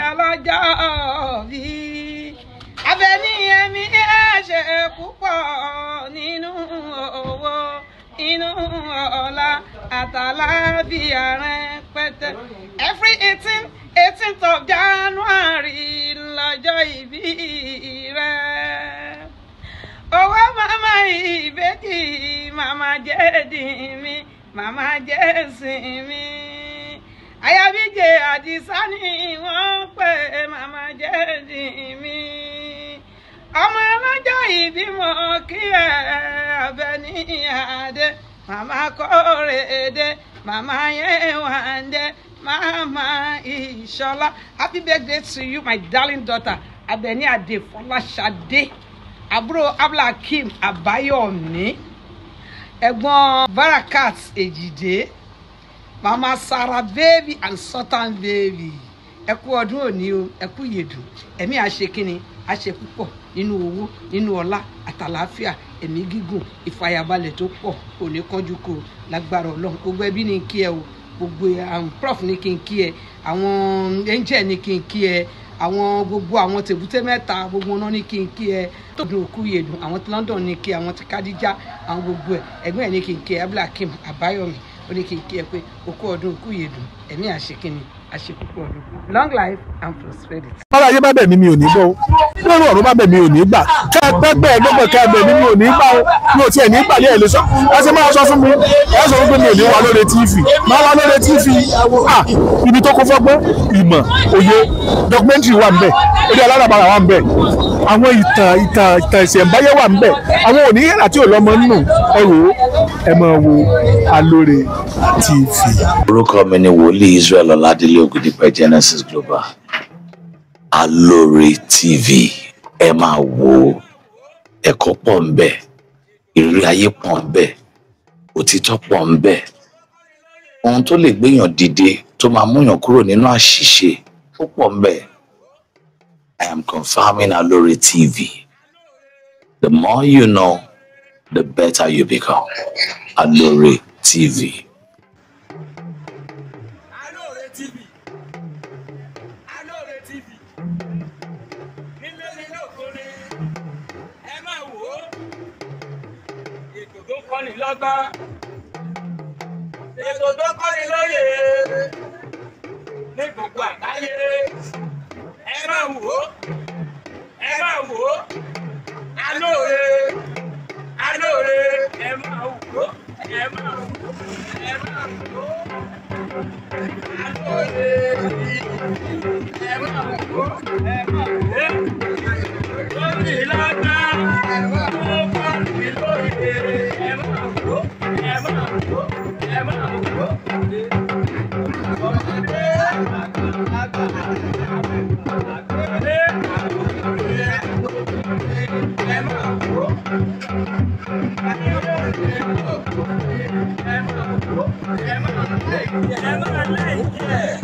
ọlọ́jọ́ bí Àbẹ̀ní ẹ̀mí ẹ̀ ṣe púpọ̀ nínú owó inú ọlá àtàlàáfíà rẹpẹtẹ. Every 18th of January lọ́jọ́ ìbí rẹ̀. Owó màmá ìbejì, màmá jẹ́dì mi, màmá jẹ́sìn mi. Ayábíjẹ Àdìsá ni wọ́n pè màmá jẹ́dì mi. Ọmọ ọlọ́jọ́ ìbímọ kí ẹ Àbẹ̀ní Adé, màmá Kórèdé, màmá Yéwándé, màmá Ìṣọ̀lá. Happy birthday to you, my darling daughter, Àbẹ̀ní Adé Fọláṣadé. Àbúrò Abdulhakeem Àbáyọ̀mí, ẹ̀gbọ́n Barakat Èjìdé, mama Sarah baby and Sultan baby. Ẹ kú ọdún òní o, ẹ kú yèdùn, ẹ̀mí àṣekínni, àṣe púpọ̀ nínú owó, nínú ọlá àtàlàáfíà, ẹ̀mí gígùn, ìfàyàbalẹ̀ tó pọ̀, òní kánjú kò lágbára Ọlọ́run. Gbogbo ẹbí ní kí ẹ o, gbogbo prof ní kí n kí ẹ, àwọn angel ní kí n kí ẹ, àwọn gbogbo àwọn tèbúté mẹ́ta gbogbo náà ní kí n kí ẹ tó dùn òkú yèdùn, àwọn ti London ní kí àwọn ti Kadija, àwọn gbogbo ẹ ẹgbẹ́ ẹ ní kí n kí ẹ Abdulhakeem Àbáyọ̀mí ó ní kí n kí ẹ pé òkú ọdún òkú yèdùn, ẹ̀mí àṣekínni, àṣepúpọ̀ ọdún, long life and prosperity. bára ayé bá bẹ̀ mí mi ò ní gbọ́ o lórí ọ̀run bá bẹ̀ mí ò ní gbà kẹ́ẹ̀pẹ́gbẹ́ ẹgbẹ́gbẹ́ kẹ́ẹ̀bẹ̀ mi ò ní gbà o mi ò tiẹ̀ ní gbà ní ẹ̀ lè sọ ẹ ṣe máa sọ fún mi ẹ sọ fún mi ò ní wà lórí TV máa wà lórí TV ibi tó kún fọ́gbọ́n ìmọ̀ òye documentary wà ńbẹ̀ eré alárabàrà wà ńbẹ̀ àwọn ìtàn ìṣẹ̀ǹbáyé wà ńbẹ̀ àwọn òní àti òlọ́mọ nínú ẹ̀rọ ẹ máa wo Alore TV. Orúkọ mi ni Wòlíì Israel Ọládélé Ògúndípẹ̀ Genesis Global. Alore TV ẹ máa wo ẹ̀kọ́ pọ̀ ńbẹ̀, ìrírí ayé pọ̀ ńbẹ̀, òtítọ́ pọ̀ ńbẹ̀, ohun tó lè gbéyàn dìde tó máa múyàn kúrò nínú àṣìṣe ó pọ̀ ńbẹ̀. I am confirming Alore TV. The more you know, the better you become. Alore TV. Alore TV. Alore TV. Nílé nínú òkúni, ẹ máa wò ó. Ètò tó kọ́ni lọ́gbọ́n. Ètò tó kọ́ni lóye. Ní gbogbo àgbáyé. Ẹ máa wò ó. Ẹ máa wò ó. Alore. Alore. Ẹ máa wò ó. Ẹ máa wò ó. Ẹ máa wò ó. Alore. Ẹ máa wò ó. Ẹ máa wò ó. Lórí ìlànà. Ẹ máa wò ó. Lórí ẹ máa wò ó. Ẹ máa wò ó. Ẹ máa wò ó. Ọmọdé àgbàlagbà. Àgbàlagbà. Ẹ máa wò ó. Ẹ máa like it.